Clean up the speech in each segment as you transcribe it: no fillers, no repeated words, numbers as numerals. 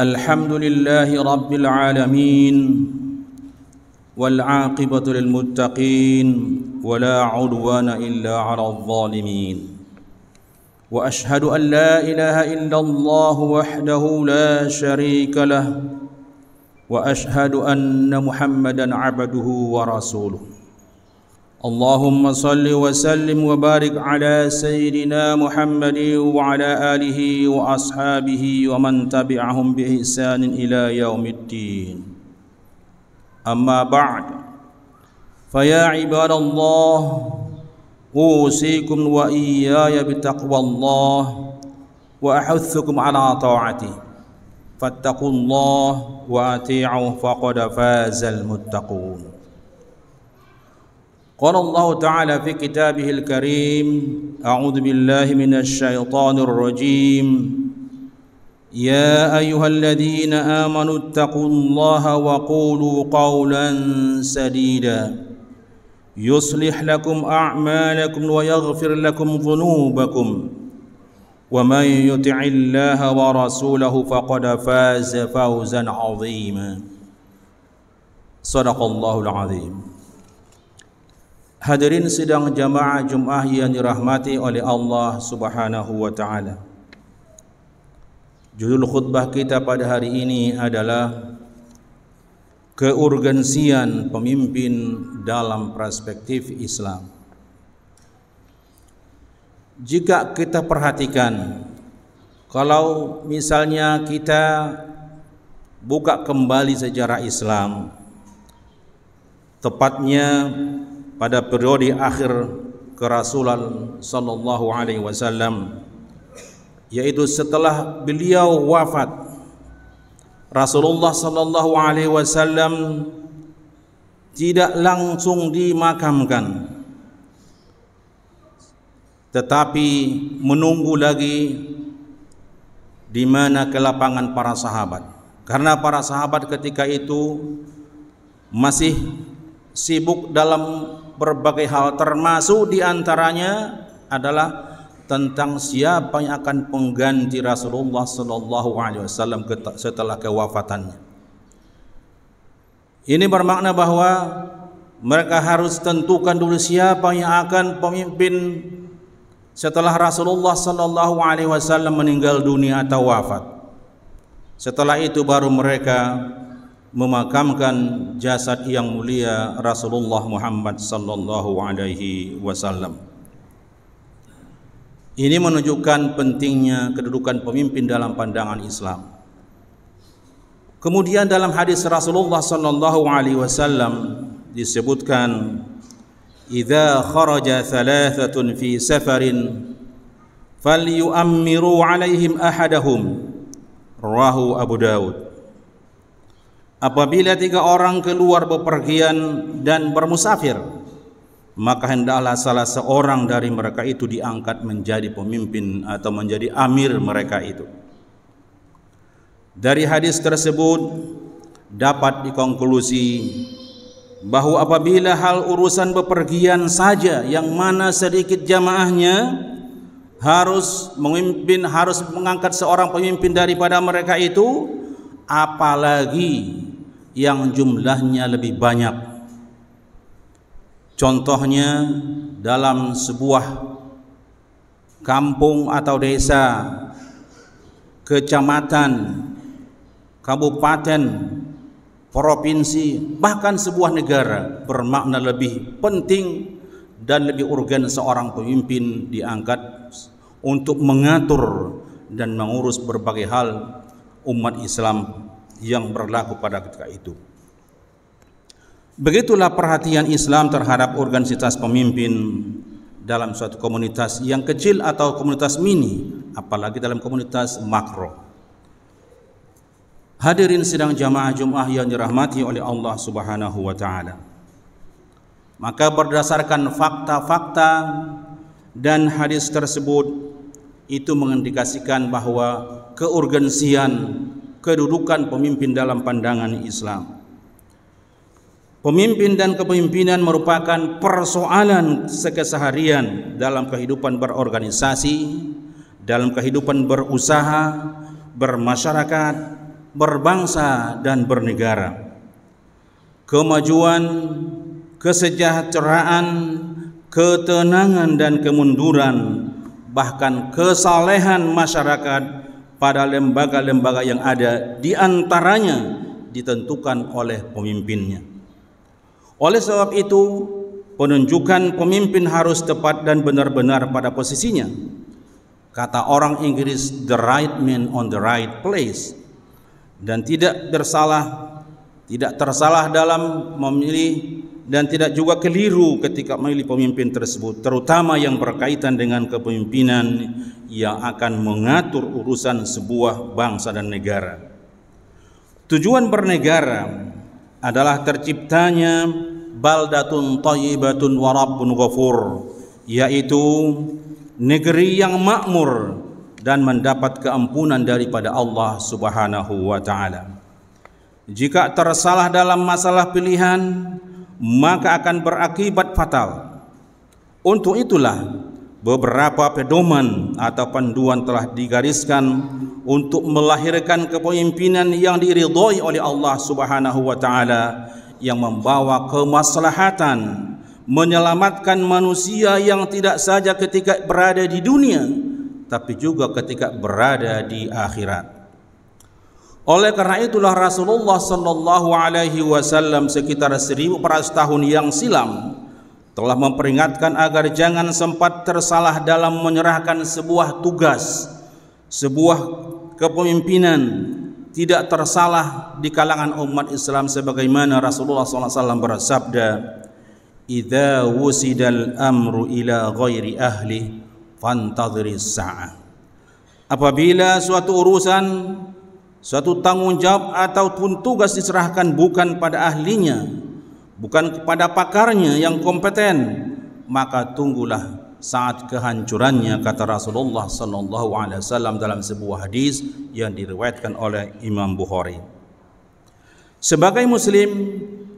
الحمد لله رب العالمين والعاقبة للمتقين ولا عدوان إلا على الظالمين وأشهد أن لا إله إلا الله وحده لا شريك له وأشهد أن محمدا عبده ورسوله اللهم صل وسلم وبارك على سيدنا محمد وعلى آله وأصحابه ومن تبعهم بإحسان إلى يوم الدين أما بعد فيا عباد الله أوصيكم وإياي بتقوى الله وأحثكم على طاعته فاتقوا الله وأطيعوه فقد فاز المتقون قال الله تعالى في كتابه الكريم أعوذ بالله من الشيطان الرجيم يا أيها الذين آمنوا اتقوا الله وقولوا قولا سديدا يصلح لكم أعمالكم ويغفر لكم ذنوبكم ومن يطع الله ورسوله فقد فاز فوزا عظيما صدق الله العظيم. Hadirin sidang jamaah Jumat yang dirahmati oleh Allah Subhanahu wa taala. Judul khutbah kita pada hari ini adalah keurgensian pemimpin dalam perspektif Islam. Jika kita perhatikan, kalau misalnya kita buka kembali sejarah Islam, tepatnya pada periode akhir kerasulan sallallahu alaihi wasallam, yaitu setelah beliau wafat, Rasulullah sallallahu alaihi wasallam tidak langsung dimakamkan, tetapi menunggu lagi di mana kelapangan para sahabat, karena para sahabat ketika itu masih sibuk dalam berbagai hal, termasuk diantaranya adalah tentang siapa yang akan pengganti Rasulullah sallallahu alaihi wasallam setelah kewafatannya. Ini bermakna bahwa mereka harus tentukan dulu siapa yang akan pemimpin setelah Rasulullah sallallahu alaihi wasallam meninggal dunia atau wafat. Setelah itu baru mereka memakamkan jasad yang mulia Rasulullah Muhammad sallallahu alaihi wasallam. Ini menunjukkan pentingnya kedudukan pemimpin dalam pandangan Islam. Kemudian dalam hadis Rasulullah sallallahu alaihi wasallam disebutkan, "Idza kharaja thalathatun fi safarin falyu'ammiru 'alaihim ahadahum." Rawahu Abu Daud. Apabila 3 orang keluar bepergian dan bermusafir, maka hendaklah salah seorang dari mereka itu diangkat menjadi pemimpin atau menjadi amir mereka itu. Dari hadis tersebut dapat dikonklusi bahwa apabila hal urusan bepergian saja yang mana sedikit jamaahnya harus memimpin, harus mengangkat seorang pemimpin daripada mereka itu, apalagi yang jumlahnya lebih banyak. Contohnya dalam sebuah kampung atau desa, kecamatan, kabupaten, provinsi, bahkan sebuah negara, bermakna lebih penting dan lebih urgen seorang pemimpin diangkat untuk mengatur dan mengurus berbagai hal umat Islam yang berlaku pada ketika itu. Begitulah perhatian Islam terhadap organisasi pemimpin dalam suatu komunitas yang kecil atau komunitas mini, apalagi dalam komunitas makro. Hadirin sidang jamaah Jumat yang dirahmati oleh Allah Subhanahu wa taala. Maka berdasarkan fakta-fakta dan hadis tersebut itu mengindikasikan bahwa keurgensian kedudukan pemimpin dalam pandangan Islam. Pemimpin dan kepemimpinan merupakan persoalan keseharian dalam kehidupan berorganisasi, dalam kehidupan berusaha, bermasyarakat, berbangsa dan bernegara. Kemajuan, kesejahteraan, ketenangan dan kemunduran, bahkan kesalehan masyarakat pada lembaga-lembaga yang ada di antaranya ditentukan oleh pemimpinnya. Oleh sebab itu, penunjukan pemimpin harus tepat dan benar-benar pada posisinya. Kata orang Inggris, the right man on the right place, dan tidak tersalah dalam memilih dan tidak juga keliru ketika memilih pemimpin tersebut, terutama yang berkaitan dengan kepemimpinan yang akan mengatur urusan sebuah bangsa dan negara. Tujuan bernegara adalah terciptanya baldatun thayyibatun wa rabbun ghafur, yaitu negeri yang makmur dan mendapat keampunan daripada Allah Subhanahu wa taala. Jika tersalah dalam masalah pilihan, maka akan berakibat fatal. Untuk itulah beberapa pedoman atau panduan telah digariskan untuk melahirkan kepemimpinan yang diridhai oleh Allah Subhanahu wa taala, yang membawa kemaslahatan, menyelamatkan manusia yang tidak saja ketika berada di dunia, tapi juga ketika berada di akhirat. Oleh karena itulah Rasulullah sallallahu alaihi wasallam sekitar 1400 tahun yang silam telah memperingatkan agar jangan sempat tersalah dalam menyerahkan sebuah tugas, sebuah kepemimpinan, tidak tersalah di kalangan umat Islam, sebagaimana Rasulullah SAW bersabda, "Idza wusidal amru ila ghairi ahli fantadhiris sa'ah." Apabila suatu urusan, suatu tanggung jawab ataupun tugas diserahkan bukan pada ahlinya, bukan kepada pakarnya yang kompeten, maka tunggulah saat kehancurannya, kata Rasulullah SAW dalam sebuah hadis yang diriwayatkan oleh Imam Bukhari. Sebagai muslim,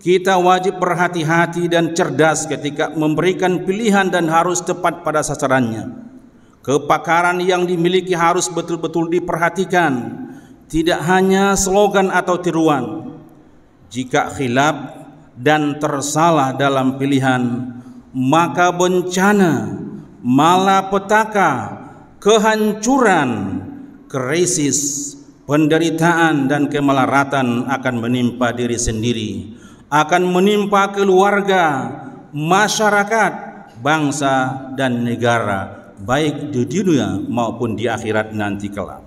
kita wajib berhati-hati dan cerdas ketika memberikan pilihan dan harus tepat pada sasarannya. Kepakaran yang dimiliki harus betul-betul diperhatikan, tidak hanya slogan atau tiruan. Jika khilaf dan tersalah dalam pilihan, maka bencana, malapetaka, kehancuran, krisis, penderitaan dan kemelaratan akan menimpa diri sendiri, akan menimpa keluarga, masyarakat, bangsa dan negara, baik di dunia maupun di akhirat nanti kelak.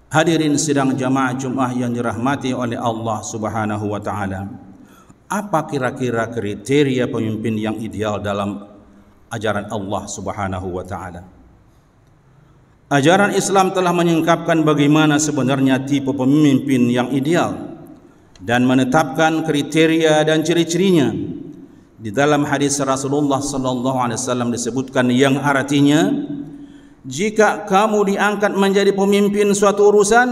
Hadirin sidang jamaah Jumat yang dirahmati oleh Allah Subhanahu wa taala, apa kira-kira kriteria pemimpin yang ideal dalam ajaran Allah Subhanahu wa taala? Ajaran Islam telah menyingkapkan bagaimana sebenarnya tipe pemimpin yang ideal dan menetapkan kriteria dan ciri-cirinya. Di dalam hadis Rasulullah sallallahu alaihi wasallam disebutkan yang artinya, jika kamu diangkat menjadi pemimpin suatu urusan,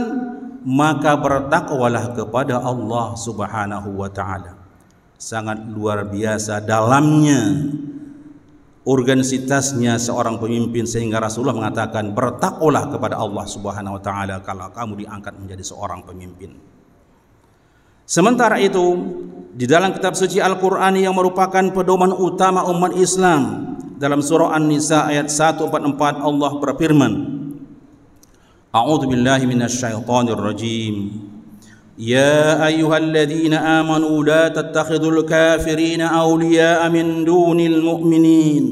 maka bertakwalah kepada Allah Subhanahu wa taala. Sangat luar biasa dalamnya urgensitasnya seorang pemimpin, sehingga Rasulullah mengatakan bertakwalah kepada Allah Subhanahu wa taala kalau kamu diangkat menjadi seorang pemimpin. Sementara itu, di dalam kitab suci Al-Qur'an yang merupakan pedoman utama umat Islam, dalam surah An-Nisa ayat 144 Allah berfirman, A'udzu billahi minasyaitonir rajim. Ya ayyuhalladzina amanu la tattakhidul kafirina awliya'a min dunil mu'minin.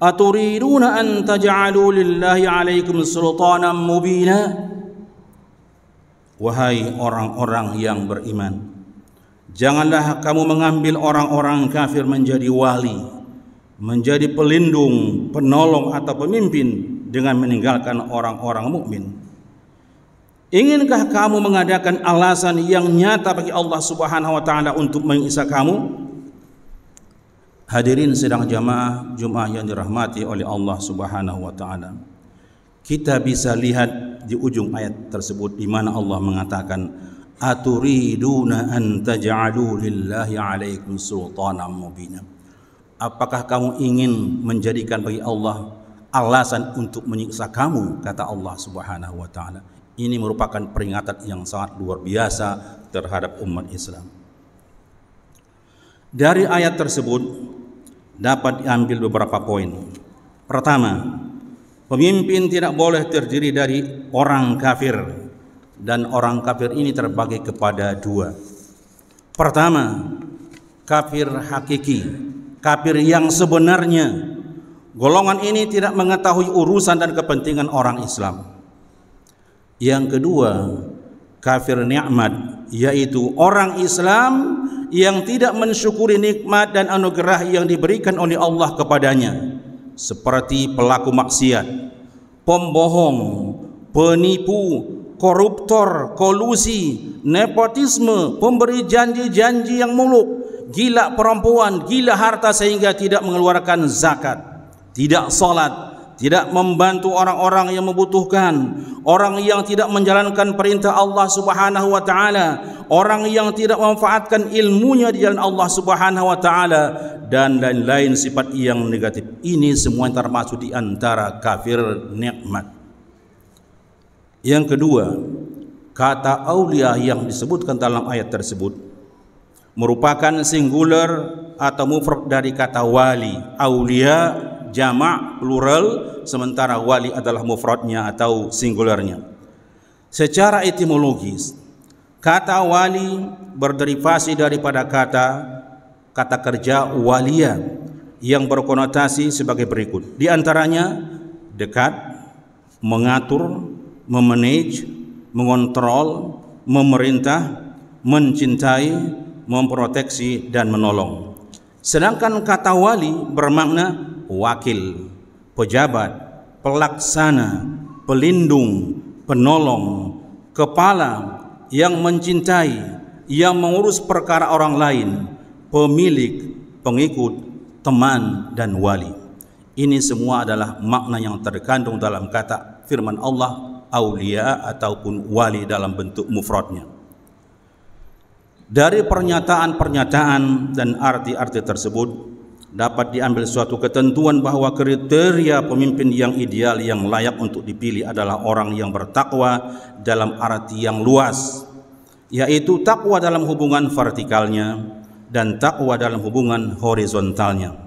Aturiduna an taj'alu lillahi 'alaikum sultanan mubina. Wahai orang-orang yang beriman, janganlah kamu mengambil orang-orang kafir menjadi wali, menjadi pelindung, penolong atau pemimpin dengan meninggalkan orang-orang mukmin. Inginkah kamu mengadakan alasan yang nyata bagi Allah Subhanahu wa taala untuk mengiksa kamu? Hadirin sidang jamaah Jumat yang dirahmati oleh Allah Subhanahu wa taala, kita bisa lihat di ujung ayat tersebut di mana Allah mengatakan, aturiduna an taj'alu lillahi 'alaikum sultanan mubina. Apakah kamu ingin menjadikan bagi Allah alasan untuk menyiksa kamu, kata Allah Subhanahu wa taala. Ini merupakan peringatan yang sangat luar biasa terhadap umat Islam. Dari ayat tersebut dapat diambil beberapa poin. Pertama, pemimpin tidak boleh terdiri dari orang kafir, dan orang kafir ini terbagi kepada dua. Pertama, kafir hakiki, kafir yang sebenarnya. Golongan ini tidak mengetahui urusan dan kepentingan orang Islam. Yang kedua, kafir nikmat, yaitu orang Islam yang tidak mensyukuri nikmat dan anugerah yang diberikan oleh Allah kepadanya, seperti pelaku maksiat, pembohong, penipu, koruptor, kolusi, nepotisme, pemberi janji-janji yang muluk, gila perempuan, gila harta sehingga tidak mengeluarkan zakat, tidak salat, tidak membantu orang-orang yang membutuhkan, orang yang tidak menjalankan perintah Allah Subhanahu wa taala, orang yang tidak memanfaatkan ilmunya di jalan Allah Subhanahu wa taala, dan lain-lain sifat yang negatif. Ini semua termasuk di antara kafir nikmat. Yang kedua, kata aulia yang disebutkan dalam ayat tersebut merupakan singular atau mufrad dari kata wali. Aulia jamak plural, sementara wali adalah mufradnya atau singularnya. Secara etimologis, kata wali berderivasi daripada kata kerja walia yang berkonotasi sebagai berikut. Di antaranya dekat, mengatur, memanage, mengontrol, memerintah, mencintai, memproteksi, dan menolong. Sedangkan kata wali bermakna wakil, pejabat, pelaksana, pelindung, penolong, kepala yang mencintai, yang mengurus perkara orang lain, pemilik, pengikut, teman, dan wali. Ini semua adalah makna yang terkandung dalam kata firman Allah aulia ataupun wali dalam bentuk mufradnya. Dari pernyataan-pernyataan dan arti-arti tersebut dapat diambil suatu ketentuan bahwa kriteria pemimpin yang ideal yang layak untuk dipilih adalah orang yang bertakwa dalam arti yang luas, yaitu takwa dalam hubungan vertikalnya dan takwa dalam hubungan horizontalnya.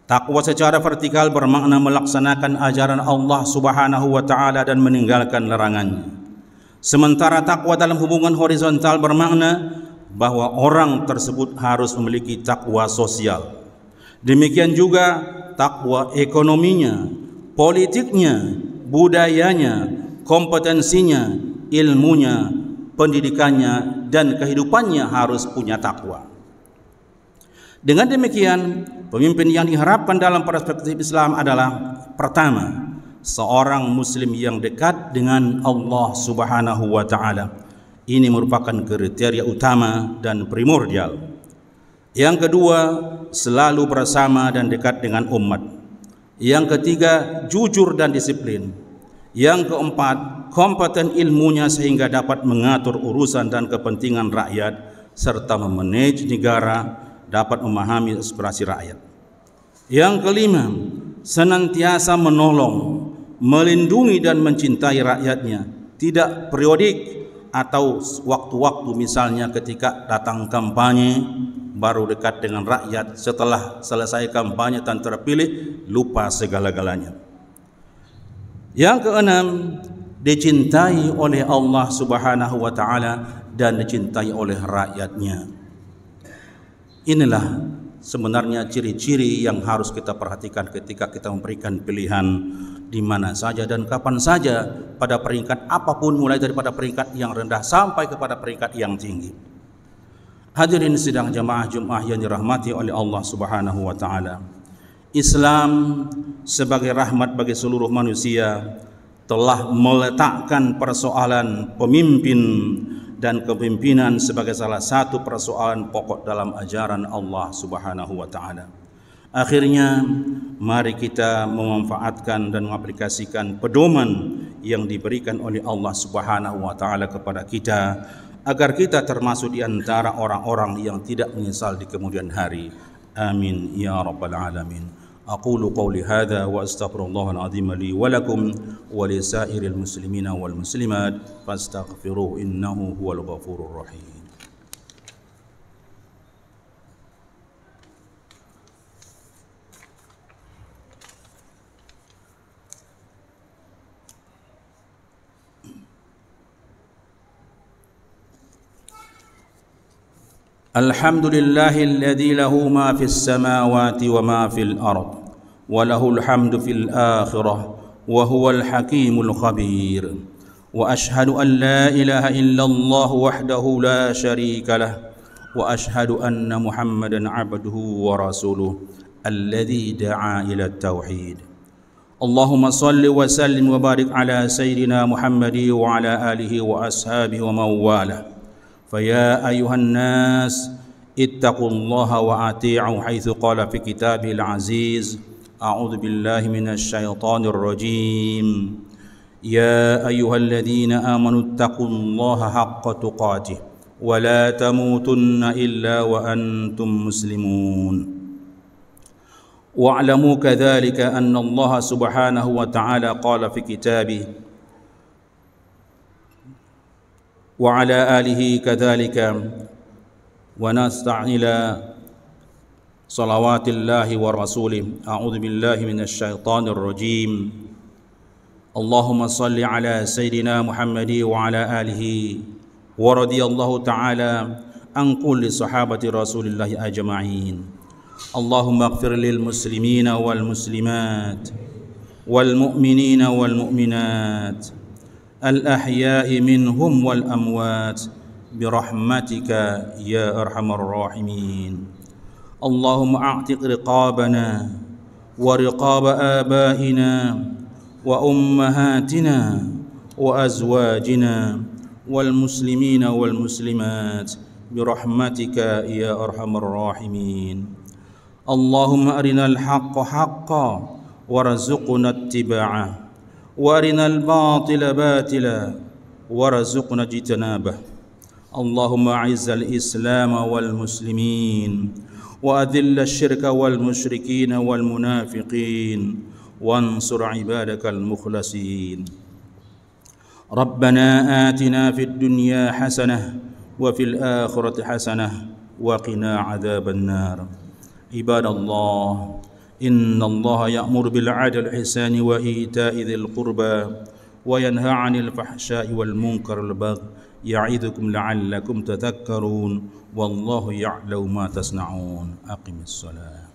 Takwa secara vertikal bermakna melaksanakan ajaran Allah Subhanahu wa taala dan meninggalkan larangannya. Sementara takwa dalam hubungan horizontal bermakna bahwa orang tersebut harus memiliki takwa sosial. Demikian juga takwa ekonominya, politiknya, budayanya, kompetensinya, ilmunya, pendidikannya, dan kehidupannya harus punya takwa. Dengan demikian, pemimpin yang diharapkan dalam perspektif Islam adalah pertama, seorang muslim yang dekat dengan Allah Subhanahu wa taala. Ini merupakan kriteria utama dan primordial. Yang kedua, selalu bersama dan dekat dengan umat. Yang ketiga, jujur dan disiplin. Yang keempat, kompeten ilmunya sehingga dapat mengatur urusan dan kepentingan rakyat serta memanage negara, dapat memahami aspirasi rakyat. Yang kelima, senantiasa menolong, melindungi dan mencintai rakyatnya, tidak periodik atau waktu-waktu, misalnya ketika datang kampanye baru dekat dengan rakyat, setelah selesai kampanye dan terpilih lupa segala-galanya. Yang keenam, dicintai oleh Allah Subhanahu wa taala dan dicintai oleh rakyatnya. Inilah sebenarnya ciri-ciri yang harus kita perhatikan ketika kita memberikan pilihan di mana saja dan kapan saja, pada peringkat apapun, mulai daripada peringkat yang rendah sampai kepada peringkat yang tinggi. Hadirin sidang jamaah Jumat yang dirahmati oleh Allah Subhanahu wa taala. Islam sebagai rahmat bagi seluruh manusia telah meletakkan persoalan pemimpin dan kepemimpinan sebagai salah satu persoalan pokok dalam ajaran Allah Subhanahu wa taala. Akhirnya mari kita memanfaatkan dan mengaplikasikan pedoman yang diberikan oleh Allah Subhanahu wa taala kepada kita agar kita termasuk di antara orang-orang yang tidak menyesal di kemudian hari. Amin ya rabbal alamin. أقول قولي هذا وأستغفر الله العظيم لي ولكم ولسائر المسلمين والمسلمات فاستغفروه إنه هو الغفور الرحيم. الحمد لله الذي له ما في السماوات وما في الأرض وله الحمد في الآخرة وهو الحكيم الخبير. وأشهد أن لا إله إلا الله وحده لا شريك له وأشهد أن محمدا عبده ورسوله الذي دعا إلى التوحيد. اللهم صل وسلم وبارك على سيدنا محمد وعلى آله وأصحابه ومن والاه. فيا أيها الناس اتقوا الله وأطيعوا حيث قال في كتابه العزيز: أعوذ بالله من الشيطان الرجيم. يا أيها الذين آمنوا اتقوا الله حق تقاته ولا تموتن إلا وأنتم مسلمون. واعلموا كذلك أن الله سبحانه وتعالى قال في كتابه: وعلى آله كذلك ونستعين إلى صلوات الله ورسوله. أعوذ بالله من الشيطان الرجيم. اللهم صل على سيدنا محمد وعلى آله ورضي الله تعالى عن كل صحابة رسول الله أجمعين. اللهم اغفر للمسلمين والمسلمات والمؤمنين والمؤمنات الأحياء منهم والأموات برحمتك يا أرحم الراحمين. اللهم أعتق رقابنا ورقاب آبائنا وأمهاتنا وأزواجنا والمسلمين والمسلمات برحمتك يا أرحم الراحمين. اللهم أرنا الحق حقا وارزقنا اتباعه وارنا الباطل باطلا وارزقنا اجتنابه. اللهم أعز الإسلام والمسلمين وأذل الشرك والمشركين والمنافقين وانصر عبادك المخلصين. ربنا آتنا في الدنيا حسنة وفي الآخرة حسنة وقنا عذاب النار. عباد الله، إن الله يأمر بالعدل والإحسان وإيتاء ذي القربى وينهى عن الفحشاء والمنكر والبغي يعظكم لعلكم تذكرون. والله يعلم ما تصنعون. أقم الصلاة.